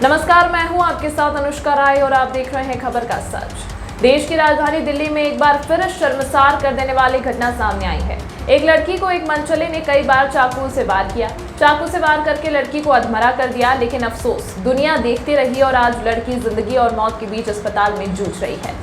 नमस्कार, मैं हूं आपके साथ अनुष्का राय और आप देख रहे हैं खबर का सच। देश की राजधानी दिल्ली में एक बार फिर शर्मसार कर देने वाली घटना सामने आई है। एक लड़की को एक मनचले ने कई बार चाकू से वार किया। चाकू से वार करके लड़की को अधमरा कर दिया, लेकिन अफसोस दुनिया देखती रही और आज लड़की जिंदगी और मौत के बीच अस्पताल में जूझ रही है।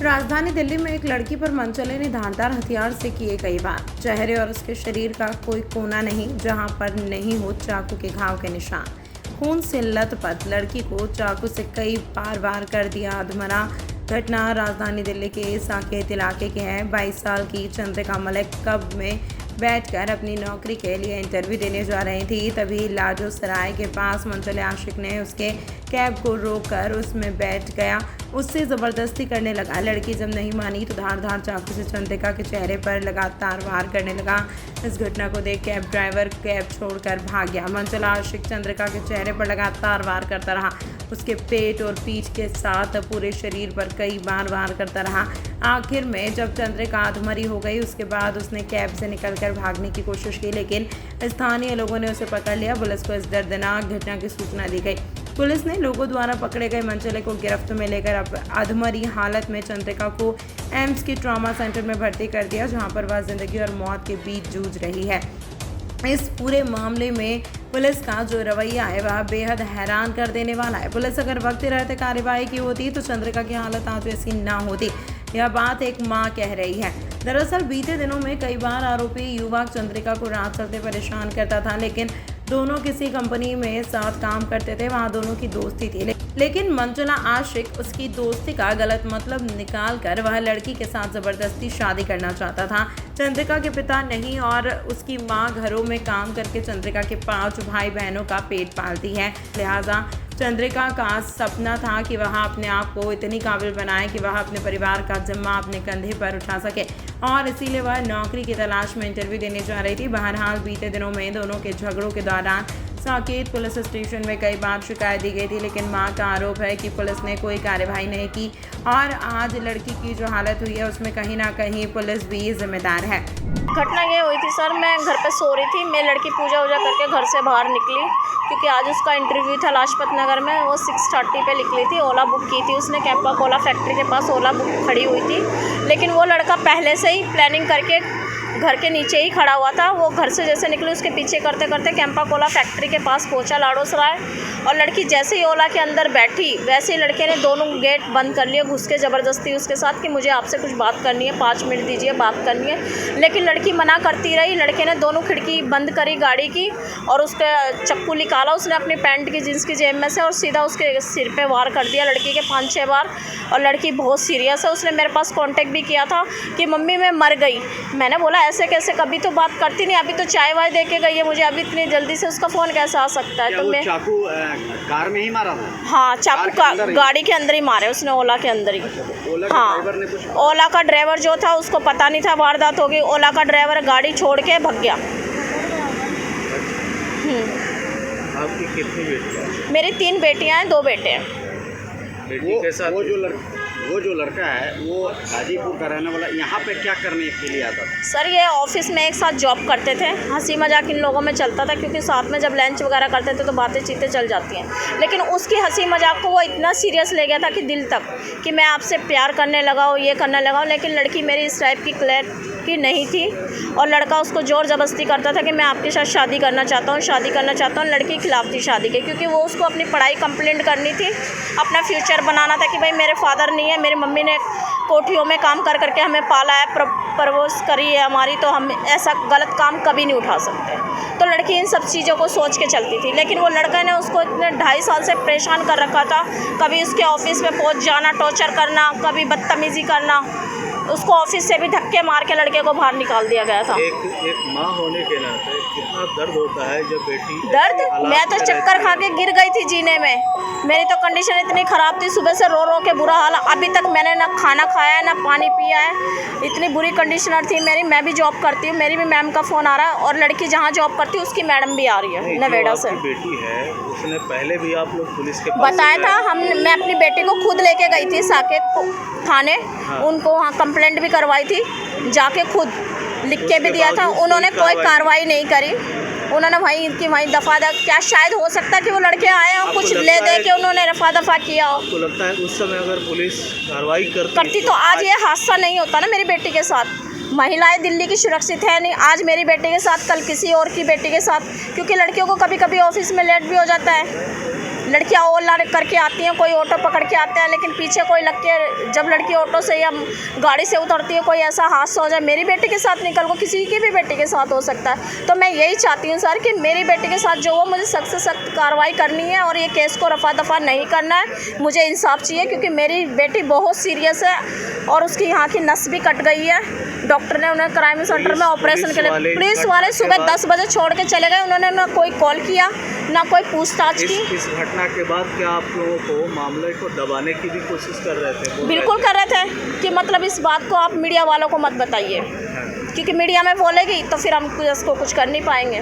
राजधानी दिल्ली में एक लड़की पर मनचले ने धारदार हथियार से किए कई वार। चेहरे और उसके शरीर का कोई कोना नहीं जहां पर नहीं हो चाकू के घाव के निशान। खून से लथपथ लड़की को चाकू से कई बार वार कर दिया अधमरा। घटना राजधानी दिल्ली के साकेत इलाके की है। 22 साल की चंद्रिका मलिक कब में बैठकर अपनी नौकरी के लिए इंटरव्यू देने जा रही थी, तभी लाजो सराय के पास मनचले आशिक ने उसके कैब को रोककर उसमें बैठ गया, उससे ज़बरदस्ती करने लगा। लड़की जब नहीं मानी तो धार चाकू से चंद्रिका के चेहरे पर लगातार वार करने लगा। इस घटना को देख कैब ड्राइवर कैब छोड़कर भाग गया। मनचला आशिक चंद्रिका के चेहरे पर लगातार वार करता रहा, उसके पेट और पीठ के साथ पूरे शरीर पर कई बार वार करता रहा। आखिर में जब चंद्रिका अधमरी हो गई, उसके बाद उसने कैब से निकलकर भागने की कोशिश की, लेकिन स्थानीय लोगों ने उसे पकड़ लिया। पुलिस को इस दर्दनाक घटना की सूचना दी गई। पुलिस ने लोगों द्वारा पकड़े गए मनचले को गिरफ्त में लेकर अधमरी हालत में चंद्रिका को एम्स के ट्रॉमा सेंटर में भर्ती कर दिया, जहां पर वह जिंदगी और मौत के बीच जूझ रही है। इस पूरे मामले में पुलिस का जो रवैया है वह बेहद हैरान कर देने वाला है। पुलिस अगर वक्त रहते कार्रवाई की होती तो चंद्रिका की हालत आज ऐसी ना होती। यह बात एक मां कह रही है। दरअसल बीते दिनों में कई बार आरोपी युवक चंद्रिका को रात चलते परेशान करता था, लेकिन दोनों किसी कंपनी में साथ काम करते थे, वहाँ दोनों की दोस्ती थी। लेकिन मनचला आशिक उसकी दोस्ती का गलत मतलब निकाल कर वह लड़की के साथ ज़बरदस्ती शादी करना चाहता था। चंद्रिका के पिता नहीं और उसकी माँ घरों में काम करके चंद्रिका के 5 भाई बहनों का पेट पालती है। लिहाजा चंद्रिका का सपना था कि वह अपने आप को इतनी काबिल बनाए कि वह अपने परिवार का जिम्मा अपने कंधे पर उठा सके, और इसीलिए वह नौकरी की तलाश में इंटरव्यू देने जा रही थी। बहरहाल बीते दिनों में दोनों के झगड़ों के दौरान साकेत पुलिस स्टेशन में कई बार शिकायत दी गई थी, लेकिन मां का आरोप है कि पुलिस ने कोई कार्यवाही नहीं की और आज लड़की की जो हालत हुई है उसमें कहीं ना कहीं पुलिस भी जिम्मेदार है। घटना ये हुई थी सर, मैं घर पे सो रही थी। मैं लड़की पूजा वूजा करके घर से बाहर निकली क्योंकि आज उसका इंटरव्यू था लाजपत नगर में। वो 6:30 पे निकली थी। ओला बुक की थी उसने, कैंपा कोला फैक्ट्री के पास ओला बुक खड़ी हुई थी, लेकिन वो लड़का पहले से ही प्लानिंग करके घर के नीचे ही खड़ा हुआ था। वो घर से जैसे निकली उसके पीछे करते करते कैंपा कोला फैक्ट्री के पास पहुंचा लाडो सराय, और लड़की जैसे ही ओला के अंदर बैठी वैसे ही लड़के ने दोनों गेट बंद कर लिए, घुस के ज़बरदस्ती उसके साथ कि मुझे आपसे कुछ बात करनी है, 5 मिनट दीजिए, बात करनी है। लेकिन लड़की मना करती रही। लड़के ने दोनों खिड़की बंद करी गाड़ी की और उसका चक्कू निकाला उसने अपनी पैंट की जीन्स की जेब में से और सीधा उसके सिर पे वार कर दिया लड़की के 5-6 बार। और लड़की बहुत सीरियस है। उसने मेरे पास कांटेक्ट भी किया था कि मम्मी मैं मर गई। मैंने बोला ऐसे कैसे, कभी तो बात करती नहीं, अभी तो चाय वाय दे के गई है मुझे, अभी इतनी जल्दी से उसका फ़ोन कैसे आ सकता है। तो मैं चाकू कार में ही मारा था? हाँ, चाकू गाड़ी के अंदर ही मारे उसने, ओला के अंदर ही। हाँ, ओला का ड्राइवर जो था उसको पता नहीं था वारदात होगी। ओला का ड्राइवर गाड़ी छोड़ के भाग गया। आपकी कितनी बेटियां? मेरी 3 बेटियां हैं, 2 बेटे हैं। बेटी के साथ वो जो लड़का है वो गाजीपुर का रहने वाला, यहाँ पे क्या करने के लिए आता था? सर ये ऑफिस में एक साथ जॉब करते थे। हंसी मजाक इन लोगों में चलता था क्योंकि साथ में जब लंच वगैरह करते थे तो बातें चीतें चल जाती हैं, लेकिन उसकी हंसी मजाक को वो इतना सीरियस ले गया था कि दिल तक, कि मैं आपसे प्यार करने लगा हूँ, ये करने लगा हूँ। लेकिन लड़की मेरी इस टाइप की क्लियर की नहीं थी और लड़का उसको ज़ोर ज़बरदस्ती करता था कि मैं आपके साथ शादी करना चाहता हूँ, शादी करना चाहता हूँ। लड़की खिलाफ थी शादी के, क्योंकि वो उसको अपनी पढ़ाई कंप्लीट करनी थी, अपना फ्यूचर बनाना था कि भाई मेरे फादर नहीं है, मेरी मम्मी ने कोठियों में काम कर करके हमें पाला है, परवरिश करी है हमारी, तो हम ऐसा गलत काम कभी नहीं उठा सकते। तो लड़की इन सब चीज़ों को सोच के चलती थी, लेकिन वो लड़का ने उसको इतने 2.5 साल से परेशान कर रखा था। कभी उसके ऑफिस में पहुंच जाना, टॉर्चर करना, कभी बदतमीज़ी करना। उसको ऑफिस से भी धक्के मार के लड़के को बाहर निकाल दिया गया था। एक माँ होने के नाते कितना दर्द होता है जब बेटी दर्द, मैं तो चक्कर खा के गिर गई थी जीने में। मेरी तो कंडीशन इतनी ख़राब थी, सुबह से रो रो के बुरा हाल। अभी तक मैंने ना खाना खाया है ना पानी पिया है, इतनी बुरी कंडीशनर थी मेरी। मैं भी जॉब करती हूँ, मेरी भी मैम का फ़ोन आ रहा है, और लड़की जहाँ जॉब करती है उसकी मैडम भी आ रही है नोएडा से। बेटी है, उसने पहले भी आप लोग पुलिस के पास बताया था। मैं अपनी बेटी को खुद लेके गई थी साकेत थाने, उनको वहाँ कंप्लेंट भी करवाई थी, जाके खुद लिख के भी दिया था। उन्होंने कोई कार्रवाई नहीं करी। उन्होंने वहीं दफा क्या शायद हो सकता है कि वो लड़के आए और कुछ ले दे के उन्होंने रफा दफा किया हो। आपको लगता है उस समय अगर पुलिस कार्रवाई करती तो आज ये हादसा नहीं होता ना मेरी बेटी के साथ। महिलाएं दिल्ली की सुरक्षित है नहीं, आज मेरी बेटी के साथ कल किसी और की बेटी के साथ, क्योंकि लड़कियों को कभी कभी ऑफिस में लेट भी हो जाता है। लड़कियां ओला करके आती हैं, कोई ऑटो पकड़ के आते हैं, लेकिन पीछे कोई लग के जब लड़की ऑटो से या गाड़ी से उतरती है, कोई ऐसा हादसा हो जाए मेरी बेटी के साथ, निकल को किसी की भी बेटी के साथ हो सकता है। तो मैं यही चाहती हूँ सर कि मेरी बेटी के साथ जो हो मुझे सख्त से सख्त कार्रवाई करनी है और ये केस को रफा दफा नहीं करना है। मुझे इंसाफ चाहिए क्योंकि मेरी बेटी बहुत सीरियस है और उसकी यहाँ की नस भी कट गई है। डॉक्टर ने उन्हें क्राइम सेंटर में ऑपरेशन के लिए, पुलिस वाले सुबह 10 बजे छोड़ के चले गए। उन्होंने ना कोई कॉल किया ना कोई पूछताछ की। इस घटना के बाद क्या आप लोगों को मामले को दबाने की भी कोशिश कर रहे थे? बिल्कुल कर रहे थे कि मतलब इस बात को आप मीडिया वालों को मत बताइए, क्योंकि मीडिया में बोलेगी तो फिर हम इसको कुछ कर नहीं पाएंगे।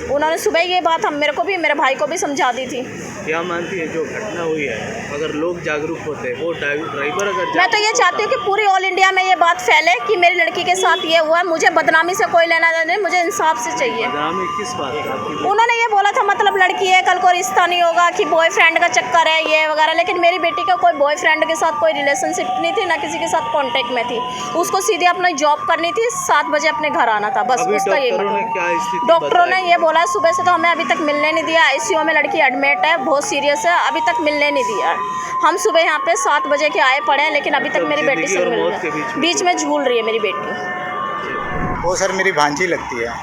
उन्होंने सुबह ये बात हम मेरे को भी मेरे भाई को भी समझा दी थी। क्या मानती है जो घटना हुई है, अगर लोग जागरूक होते, वो ड्राइवर अगर मैं तो ये चाहती हूँ कि पूरी ऑल इंडिया में ये बात फैले कि मेरी लड़की के साथ ये हुआ है। मुझे बदनामी से कोई लेना देना नहीं, मुझे इंसाफ से चाहिए। बदनामी किस बात का? उन्होंने ये बोला था मतलब लड़की है, कल को रिश्ता नहीं होगा, कि बॉयफ्रेंड का चक्कर है ये वगैरह, लेकिन मेरी बेटी का कोई बॉयफ्रेंड के साथ कोई रिलेशनशिप नहीं थी, ना किसी के साथ कॉन्टेक्ट में थी। उसको सीधे अपनी जॉब करनी थी, 7 बजे अपने घर आना था, बस उसका ये मतलब। डॉक्टरों ने ये बोला है सुबह से तो हमें अभी तक मिलने नहीं दिया। ICU में लड़की एडमिट है, बहुत सीरियस है, अभी तक मिलने नहीं दिया है। हम सुबह यहाँ पे 7 बजे के आए पड़े हैं, लेकिन अभी तक मेरी बेटी से मिलने बीच में झूल रही है मेरी बेटी। वो सर मेरी भांजी लगती है,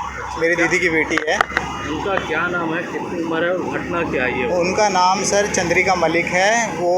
मेरी दीदी की बेटी है। उनका क्या नाम है, कितनी उम्र है और घटना क्या आई है? उनका नाम सर चंद्रिका मलिक है। वो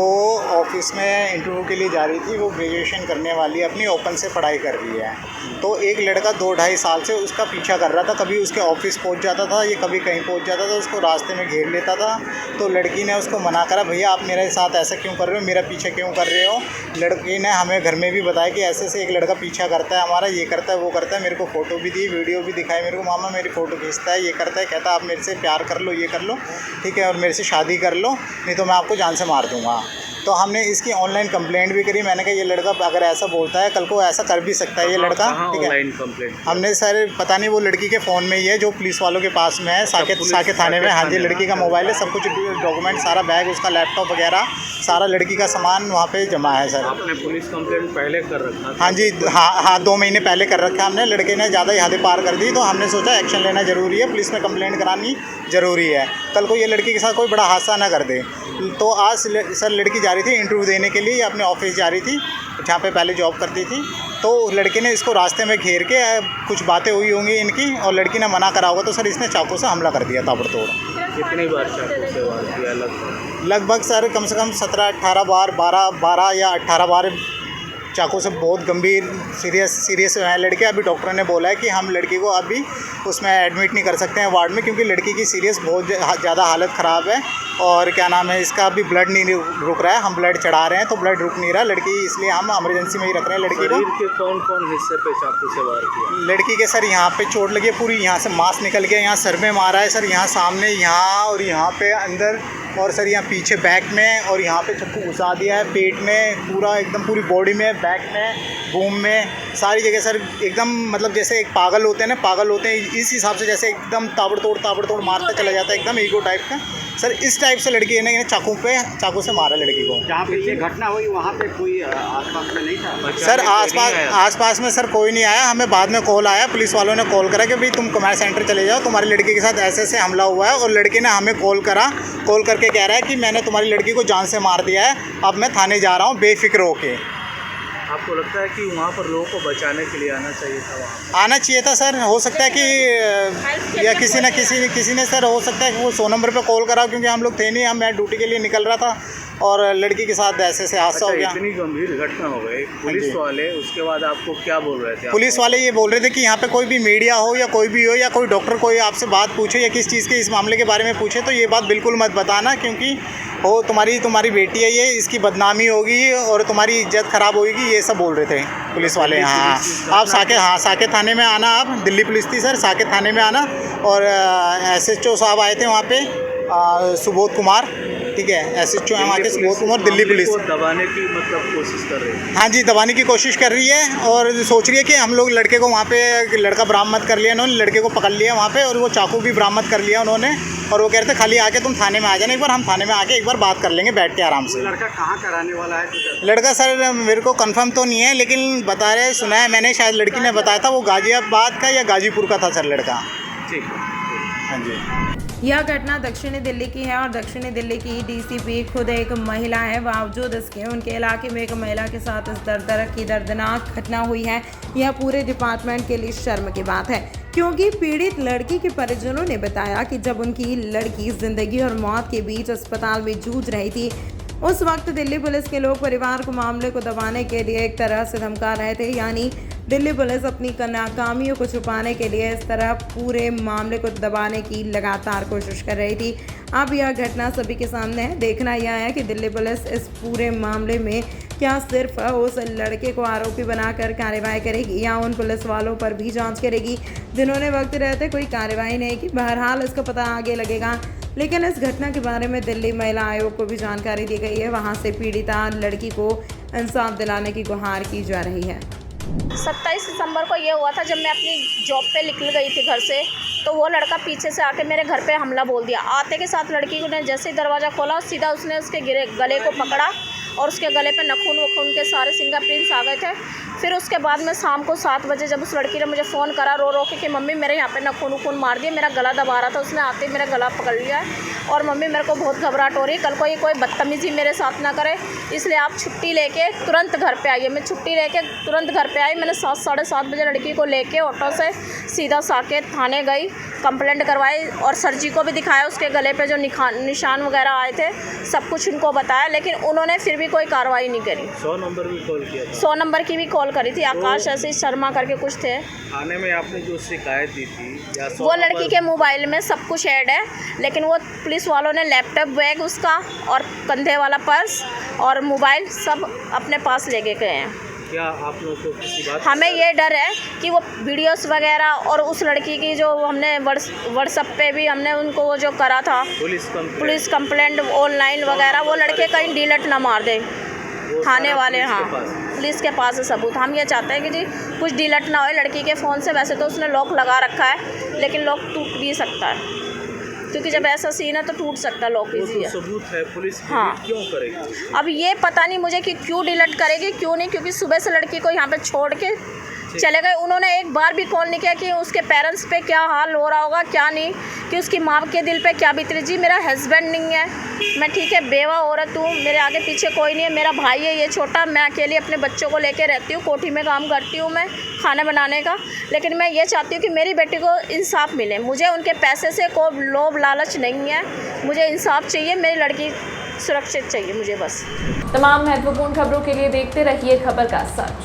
ऑफिस में इंटरव्यू के लिए जा रही थी। वो ग्रेजुएशन करने वाली है, अपनी ओपन से पढ़ाई कर रही है। तो एक लड़का 2-2.5 साल से उसका पीछा कर रहा था। कभी उसके ऑफिस पहुंच जाता था, ये कभी कहीं पहुंच जाता था, उसको रास्ते में घेर लेता था। तो लड़की ने उसको मना करा, भैया आप मेरे साथ ऐसा क्यों कर रहे हो, मेरा पीछा क्यों कर रहे हो। लड़की ने हमें घर में भी बताया कि ऐसे से एक लड़का पीछा करता है हमारा, ये करता है वो करता है। मेरे को फ़ोटो भी दी, वीडियो भी दिखाई मेरे को, मामा मेरी फ़ोटो खींचता है, ये करता है, कहता है आप मेरे से प्यार कर लो, ये कर लो, ठीक है, और मेरे से शादी कर लो, नहीं तो मैं आपको जान से मार दूँगा। तो हमने इसकी ऑनलाइन कंप्लेंट भी करी। मैंने कहा ये लड़का अगर ऐसा बोलता है कल को ऐसा कर भी सकता है ये लड़का, ठीक है। ऑनलाइन कंप्लेंट हमने सर पता नहीं वो लड़की के फ़ोन में ही है जो पुलिस वालों के पास में है, साकेत थाने में। हाँ जी, लड़की का मोबाइल है, सब कुछ डॉक्यूमेंट, सारा बैग उसका, लैपटॉप वगैरह सारा लड़की का सामान वहाँ पे जमा है सर। आपने पुलिस कंप्लेंट पहले कर रखा था? हाँ जी, हाँ 2 महीने पहले कर रखा है हमने। लड़के ने ज़्यादा ही हदें पार कर दी, तो हमने सोचा एक्शन लेना ज़रूरी है, पुलिस में कंप्लेंट करानी ज़रूरी है, कल को ये लड़की के साथ कोई बड़ा हादसा ना कर दे। तो आज सर लड़की जा रही थी इंटरव्यू देने के लिए, अपने ऑफिस जा रही थी जहाँ पे पहले जॉब करती थी। तो लड़के ने इसको रास्ते में घेर के कुछ बातें हुई होंगी इनकी, और लड़की ने मना करा होगा, तो सर इसने चाकू से हमला कर दिया ताबड़तोड़। कितनी बार चाकू से वार किया? लगभग सर कम से कम 17-18 बार, 12 या 18 बार चाकू से। बहुत गंभीर सीरियस है लड़के। अभी डॉक्टर ने बोला है कि हम लड़की को अभी उसमें एडमिट नहीं कर सकते हैं वार्ड में, क्योंकि लड़की की सीरियस बहुत ज़्यादा हालत ख़राब है। और क्या नाम है इसका, अभी ब्लड नहीं रुक रहा है, हम ब्लड चढ़ा रहे हैं तो ब्लड रुक नहीं रहा लड़की, इसलिए हम इमरजेंसी में ही रख रहे हैं लड़की को। शरीर के कौन कौन हिस्से पे चाकू से वार किया? लड़की के सर यहाँ पे चोट लगी है पूरी, यहाँ से मांस निकल गया, यहाँ सर में मारा है सर, यहाँ सामने, यहाँ और यहाँ पे अंदर, और सर यहाँ पीछे बैक में, और यहाँ पे चाकू घुसा दिया है पेट में, पूरा एकदम पूरी बॉडी में, बैक में, बूम में, सारी जगह सर एकदम, मतलब जैसे एक पागल होते हैं ना, पागल होते हैं इस हिसाब से, जैसे एकदम ताबड़तोड़ मारता चला जाता है, एकदम ईगो टाइप का सर। इस टाइप से लड़की ने चाकू से मारा लड़की को। जहाँ पे ये घटना हुई वहाँ पे कोई आसपास में नहीं था सर? आसपास में सर कोई नहीं आया। हमें बाद में कॉल आया, पुलिस वालों ने कॉल करा कि भाई तुम कमांड सेंटर चले जाओ, तुम्हारी लड़की के साथ ऐसे हमला हुआ है। और लड़के ने हमें कॉल करके कह रहा है कि मैंने तुम्हारी लड़की को जान से मार दिया है, अब मैं थाने जा रहा हूँ, बेफिक्र होके। आपको लगता है कि वहाँ पर लोगों को बचाने के लिए आना चाहिए था? वहाँ आना चाहिए था सर। हो सकता है कि या किसी ने सर, हो सकता है कि वो 100 नंबर पे कॉल करा, क्योंकि हम लोग थे नहीं, मैं ड्यूटी के लिए निकल रहा था और लड़की के साथ ऐसे हादसा हो गया। इतनी गंभीर घटना हो गई, पुलिस वाले उसके बाद आपको क्या बोल रहे थे? पुलिस वाले ये बोल रहे थे कि यहाँ पे कोई भी मीडिया हो या कोई भी हो या कोई डॉक्टर कोई आपसे बात पूछे या किस चीज़ के इस मामले के बारे में पूछे, तो ये बात बिल्कुल मत बताना, क्योंकि वो तुम्हारी बेटी है, ये इसकी बदनामी होगी और तुम्हारी इज्जत ख़राब होगी, ये सब बोल रहे थे पुलिस वाले। हाँ, आप साकेत थाने में आना, आप दिल्ली पुलिस थी सर, साकेत थाने में आना। और SHO साहब आए थे वहाँ पे, सुबोध कुमार, ठीक है, SHO है वहाँ के सुबोध कुमार, दिल्ली पुलिस को दबाने की मतलब कोशिश कर रही है। हाँ जी, दबाने की कोशिश कर रही है और सोच रही है कि हम लोग लड़के को वहाँ पे, लड़का बरामद कर लिया उन्होंने, लड़के को पकड़ लिया वहाँ पे और वो चाकू भी बरामद कर लिया उन्होंने। और वो कह रहे थे खाली आके तुम थाने में आ जाना एक बार, हम थाने में आके एक बार बात कर लेंगे बैठ के आराम से। लड़का कहाँ का रहने वाला है? लड़का सर मेरे को कंफर्म तो नहीं है, लेकिन बता रहे सुना है मैंने, शायद लड़की ने बताया था वो गाजियाबाद का या गाजीपुर का था सर लड़का। ठीक है। हाँ जी। यह घटना दक्षिणी दिल्ली की है और दक्षिणी दिल्ली की डीसीपी खुद एक महिला है। बावजूद इसके उनके इलाके में एक महिला के साथ इस दर्दनाक घटना हुई है। यह पूरे डिपार्टमेंट के लिए शर्म की बात है, क्योंकि पीड़ित लड़की के परिजनों ने बताया कि जब उनकी लड़की जिंदगी और मौत के बीच अस्पताल में जूझ रही थी, उस वक्त दिल्ली पुलिस के लोग परिवार को मामले को दबाने के लिए एक तरह से धमका रहे थे। यानी दिल्ली पुलिस अपनी नाकामियों को छुपाने के लिए इस तरह पूरे मामले को दबाने की लगातार कोशिश कर रही थी। अब यह घटना सभी के सामने है। देखना यह है कि दिल्ली पुलिस इस पूरे मामले में क्या सिर्फ उस लड़के को आरोपी बनाकर कार्रवाई करेगी या उन पुलिस वालों पर भी जांच करेगी जिन्होंने वक्त रहते कोई कार्रवाई नहीं की। बहरहाल इसका पता आगे लगेगा, लेकिन इस घटना के बारे में दिल्ली महिला आयोग को भी जानकारी दी गई है। वहां से पीड़िता लड़की को इंसाफ दिलाने की गुहार की जा रही है। 27 दिसंबर को ये हुआ था जब मैं अपनी जॉब पे निकल गई थी घर से, तो वो लड़का पीछे से आके मेरे घर पे हमला बोल दिया। आते के साथ लड़की ने जैसे ही दरवाज़ा खोला सीधा उसने उसके गले को पकड़ा और उसके गले पे नखून वखून के सारे फिंगरप्रिंट्स आ गए थे। फिर उसके बाद में शाम को 7 बजे जब उस लड़की ने मुझे फ़ोन करा रो रो के कि मम्मी मेरे यहाँ पे नखून वखून मार दिए, मेरा गला दबा रहा था, उसने आते ही मेरा गला पकड़ लिया है और मम्मी मेरे को बहुत घबराहट हो रही है, कल को ये कोई बदतमीज़ी मेरे साथ ना करे, इसलिए आप छुट्टी लेके तुरंत घर पे आइए। मैं छुट्टी लेके तुरंत घर पे आई। मैंने 7 साढ़े 7 बजे लड़की को लेके ऑटो से सीधा साकेत थाने गई, कंप्लेंट करवाई और सर जी को भी दिखाया, उसके गले पे जो निशान वगैरह आए थे सब कुछ उनको बताया, लेकिन उन्होंने फिर भी कोई कार्रवाई नहीं करी। 100 नंबर भी कॉल किया था? 100 नंबर की भी कॉल करी थी। आकाश ऐसे शर्मा करके कुछ थे। थाने में आपने जो शिकायत दी थी या वो लड़की के मोबाइल में सब कुछ ऐड है, लेकिन वो पुलिस वालों ने लैपटॉप, बैग उसका और कंधे वाला पर्स और मोबाइल सब अपने पास ले गए हैं। क्या आप लोगों को किसी बात? हमें ये डर है कि वो वीडियोस वगैरह और उस लड़की की जो हमने व्हाट्सएप पे भी हमने उनको वो जो करा था पुलिस कंप्लेंट ऑनलाइन वगैरह, वो लड़के कहीं डिलीट ना मार दे थाने वाले। हाँ, पुलिस के पास है सबूत। हम ये चाहते हैं कि जी कुछ डिलीट ना हो लड़की के फ़ोन से। वैसे तो उसने लॉक लगा रखा है, लेकिन लॉक टूट भी सकता है, क्योंकि जब ऐसा सीन है तो टूट सकता है लॉक इजी है। सबूत है, पुलिस हाँ, क्यों करेगी? अब ये पता नहीं मुझे कि क्यों डिलीट करेगी क्यों नहीं, क्योंकि सुबह से लड़की को यहाँ पे छोड़ के चले गए। उन्होंने एक बार भी कॉल नहीं किया कि उसके पेरेंट्स पे क्या हाल हो रहा होगा क्या नहीं, कि उसकी माँ के दिल पे क्या बीत रही। जी मेरा हस्बैंड नहीं है, मैं ठीक है बेवा औरत हूँ, मेरे आगे पीछे कोई नहीं है, मेरा भाई है ये छोटा, मैं अकेली अपने बच्चों को लेके रहती हूँ, कोठी में काम करती हूँ मैं खाना बनाने का। लेकिन मैं ये चाहती हूँ कि मेरी बेटी को इंसाफ मिले। मुझे उनके पैसे से कोई लोभ लालच नहीं है, मुझे इंसाफ चाहिए, मेरी लड़की सुरक्षित चाहिए मुझे बस। तमाम महत्वपूर्ण खबरों के लिए देखते रहिए खबर का सच।